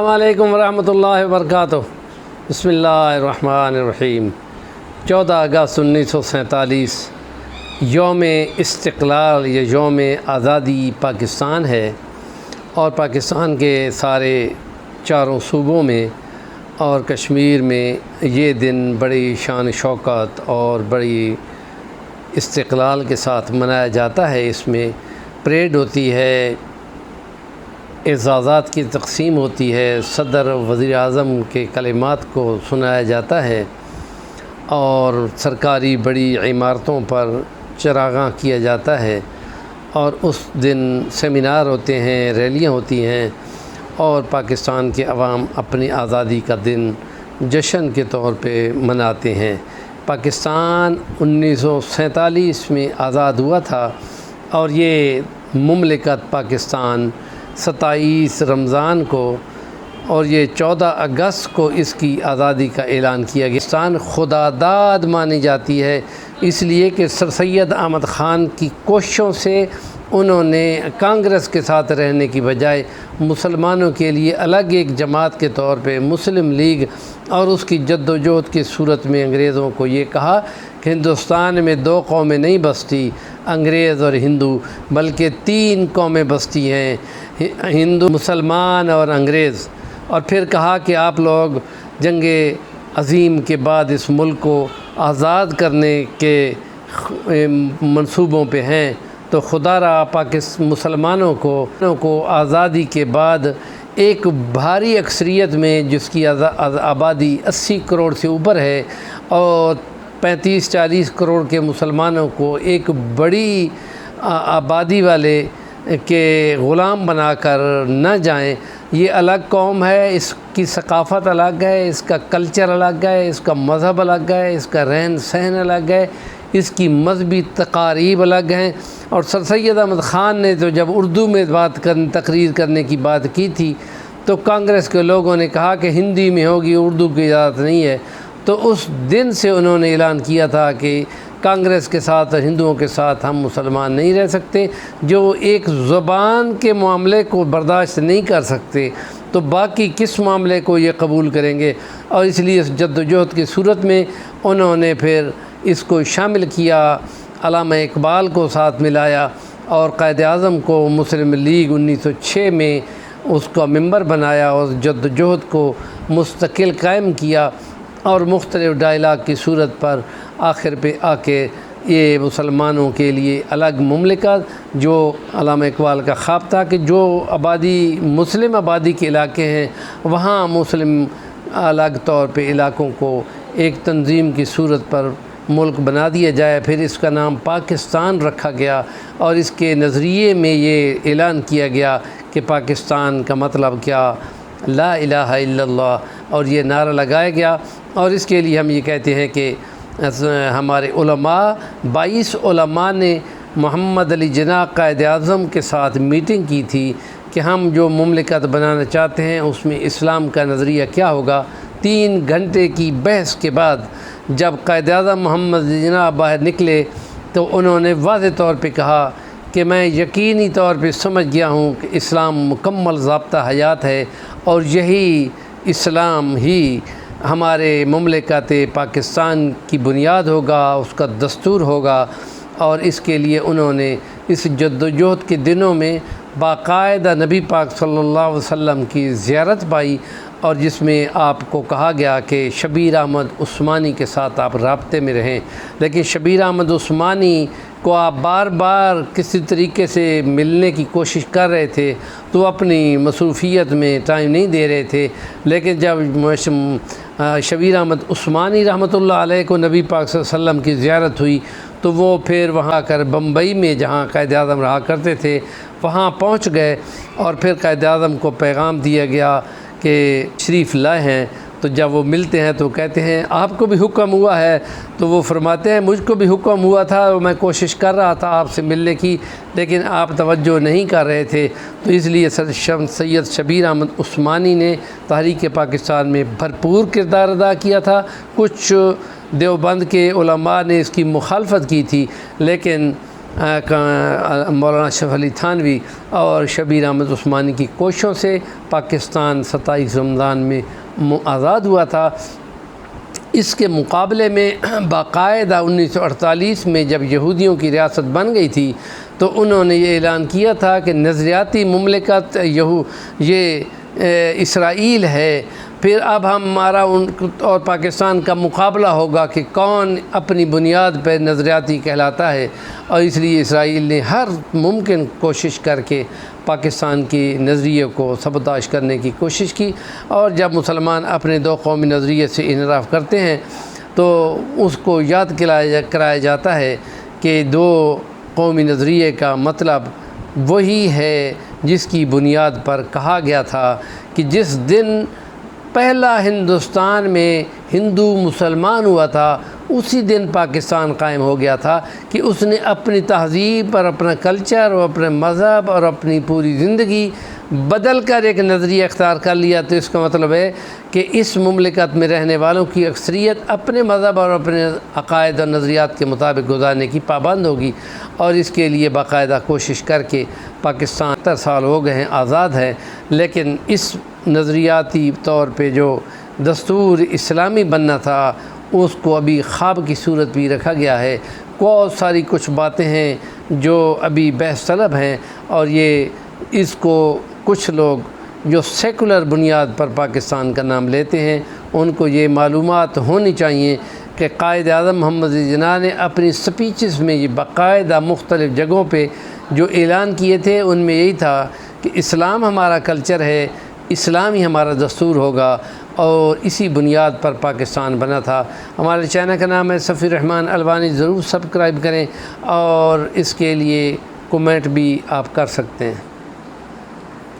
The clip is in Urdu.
السلام علیکم ورحمۃ اللہ وبرکاتہ۔ بسم اللہ الرحمن الرحیم۔ 14 اگست 1947 یوم استقلال یا یوم آزادی پاکستان ہے، اور پاکستان کے سارے چاروں صوبوں میں اور کشمیر میں یہ دن بڑی شان شوکت اور بڑی استقلال کے ساتھ منایا جاتا ہے۔ اس میں پریڈ ہوتی ہے، اعزازات کی تقسیم ہوتی ہے، صدر وزیر اعظم کے کلمات کو سنایا جاتا ہے، اور سرکاری بڑی عمارتوں پر چراغاں کیا جاتا ہے، اور اس دن سیمینار ہوتے ہیں، ریلیاں ہوتی ہیں، اور پاکستان کے عوام اپنی آزادی کا دن جشن کے طور پہ مناتے ہیں۔ پاکستان 1947 میں آزاد ہوا تھا، اور یہ مملکت پاکستان 27 رمضان کو اور یہ 14 اگست کو اس کی آزادی کا اعلان کیا گیا۔ پاکستان خدا داد مانی جاتی ہے، اس لیے کہ سر سید احمد خان کی کوششوں سے انہوں نے کانگریس کے ساتھ رہنے کی بجائے مسلمانوں کے لیے الگ ایک جماعت کے طور پہ مسلم لیگ اور اس کی جد و جہد کی صورت میں انگریزوں کو یہ کہا کہ ہندوستان میں 2 قومیں نہیں بستی، انگریز اور ہندو، بلکہ 3 قومیں بستی ہیں، ہندو، مسلمان اور انگریز۔ اور پھر کہا کہ آپ لوگ جنگ عظیم کے بعد اس ملک کو آزاد کرنے کے منصوبوں پہ ہیں، تو خدا را مسلمانوں کو آزادی کے بعد ایک بھاری اکثریت میں، جس کی آبادی 80 کروڑ سے اوپر ہے، اور 35-40 کروڑ کے مسلمانوں کو ایک بڑی آبادی والے کے غلام بنا کر نہ جائیں۔ یہ الگ قوم ہے، اس کی ثقافت الگ ہے، اس کا کلچر الگ ہے، اس کا مذہب الگ ہے، اس کا رہن سہن الگ ہے، اس کی مذہبی تقاریب الگ ہیں۔ اور سر سید احمد خان نے تو جب اردو میں تقریر کرنے کی بات کی تھی، تو کانگریس کے لوگوں نے کہا کہ ہندی میں ہوگی، اردو کی اجازت نہیں ہے۔ تو اس دن سے انہوں نے اعلان کیا تھا کہ کانگریس کے ساتھ اور ہندوؤں کے ساتھ ہم مسلمان نہیں رہ سکتے۔ جو ایک زبان کے معاملے کو برداشت نہیں کر سکتے، تو باقی کس معاملے کو یہ قبول کریں گے؟ اور اس لیے اس جد و جہد کی صورت میں انہوں نے پھر اس کو شامل کیا، علامہ اقبال کو ساتھ ملایا، اور قائد اعظم کو مسلم لیگ 1906 میں اس کا ممبر بنایا، اور جد و جہد کو مستقل قائم کیا، اور مختلف ڈائلاگ کی صورت پر آخر پہ آ کے یہ مسلمانوں کے لیے الگ مملکت، جو علامہ اقبال کا خواب تھا کہ جو مسلم آبادی کے علاقے ہیں، وہاں مسلم الگ طور پہ علاقوں کو ایک تنظیم کی صورت پر ملک بنا دیا جائے۔ پھر اس کا نام پاکستان رکھا گیا، اور اس کے نظریے میں یہ اعلان کیا گیا کہ پاکستان کا مطلب کیا، لا الہ الا اللہ، اور یہ نعرہ لگایا گیا۔ اور اس کے لیے ہم یہ کہتے ہیں کہ ہمارے علماء 22 علماء نے محمد علی جناح قائد اعظم کے ساتھ میٹنگ کی تھی کہ ہم جو مملکت بنانا چاہتے ہیں اس میں اسلام کا نظریہ کیا ہوگا۔ 3 گھنٹے کی بحث کے بعد جب قائد اعظم محمد علی جناح باہر نکلے، تو انہوں نے واضح طور پہ کہا کہ میں یقینی طور پہ سمجھ گیا ہوں کہ اسلام مکمل ضابطہ حیات ہے، اور یہی اسلام ہی ہمارے مملکت پاکستان کی بنیاد ہوگا، اس کا دستور ہوگا۔ اور اس کے لیے انہوں نے اس جد و جہد کے دنوں میں باقاعدہ نبی پاک صلی اللہ علیہ وسلم کی زیارت پائی، اور جس میں آپ کو کہا گیا کہ شبیر احمد عثمانی کے ساتھ آپ رابطے میں رہیں۔ لیکن شبیر احمد عثمانی کو آپ بار بار کسی طریقے سے ملنے کی کوشش کر رہے تھے، تو اپنی مصروفیت میں ٹائم نہیں دے رہے تھے۔ لیکن جب شبیر احمد عثمانی رحمۃ اللہ علیہ کو نبی پاک صلی اللہ علیہ وسلم کی زیارت ہوئی، تو وہ پھر وہاں کر بمبئی میں جہاں قائد اعظم رہا کرتے تھے وہاں پہنچ گئے، اور پھر قائد اعظم کو پیغام دیا گیا کہ شریف لائے ہیں۔ تو جب وہ ملتے ہیں تو کہتے ہیں آپ کو بھی حکم ہوا ہے؟ تو وہ فرماتے ہیں مجھ کو بھی حکم ہوا تھا، میں کوشش کر رہا تھا آپ سے ملنے کی، لیکن آپ توجہ نہیں کر رہے تھے۔ تو اس لیے سید شبیر احمد عثمانی نے تحریک پاکستان میں بھرپور کردار ادا کیا تھا۔ کچھ دیوبند کے علماء نے اس کی مخالفت کی تھی، لیکن مولانا اشرف علی تھانوی اور شبیر احمد عثمانی کی کوششوں سے پاکستان 27 رمضان میں آزاد ہوا تھا۔ اس کے مقابلے میں باقاعدہ 1948 میں جب یہودیوں کی ریاست بن گئی تھی تو انہوں نے یہ اعلان کیا تھا کہ نظریاتی مملکت یہ اسرائیل ہے، پھر اب ہمارا ان اور پاکستان کا مقابلہ ہوگا کہ کون اپنی بنیاد پر نظریاتی کہلاتا ہے، اور اس لیے اسرائیل نے ہر ممکن کوشش کر کے پاکستان کی نظریے کو سبوتاژ کرنے کی کوشش کی، اور جب مسلمان اپنے دو قومی نظریے سے انحراف کرتے ہیں تو اس کو یاد کرایا جاتا ہے کہ دو قومی نظریے کا مطلب وہی ہے جس کی بنیاد پر کہا گیا تھا کہ جس دن پہلا ہندوستان میں ہندو مسلمان ہوا تھا اسی دن پاکستان قائم ہو گیا تھا، کہ اس نے اپنی تہذیب اور اپنا کلچر اور اپنے مذہب اور اپنی پوری زندگی بدل کر ایک نظریہ اختیار کر لیا۔ تو اس کا مطلب ہے کہ اس مملکت میں رہنے والوں کی اکثریت اپنے مذہب اور اپنے عقائد اور نظریات کے مطابق گزارنے کی پابند ہوگی، اور اس کے لیے باقاعدہ کوشش کر کے پاکستان 70 سال ہو گئے ہیں آزاد ہے، لیکن اس نظریاتی طور پہ جو دستور اسلامی بننا تھا اس کو ابھی خواب کی صورت بھی رکھا گیا ہے۔ بہت ساری کچھ باتیں ہیں جو ابھی بحث طلب ہیں، اور یہ اس کو کچھ لوگ جو سیکولر بنیاد پر پاکستان کا نام لیتے ہیں ان کو یہ معلومات ہونی چاہیے کہ قائد اعظم محمد علی جناح نے اپنی سپیچز میں یہ باقاعدہ مختلف جگہوں پہ جو اعلان کیے تھے ان میں یہی تھا کہ اسلام ہمارا کلچر ہے، اسلام ہی ہمارا دستور ہوگا، اور اسی بنیاد پر پاکستان بنا تھا۔ ہمارے چینل کا نام ہے صفی الرحمن الوانی، ضرور سبسکرائب کریں، اور اس کے لیے کومنٹ بھی آپ کر سکتے ہیں۔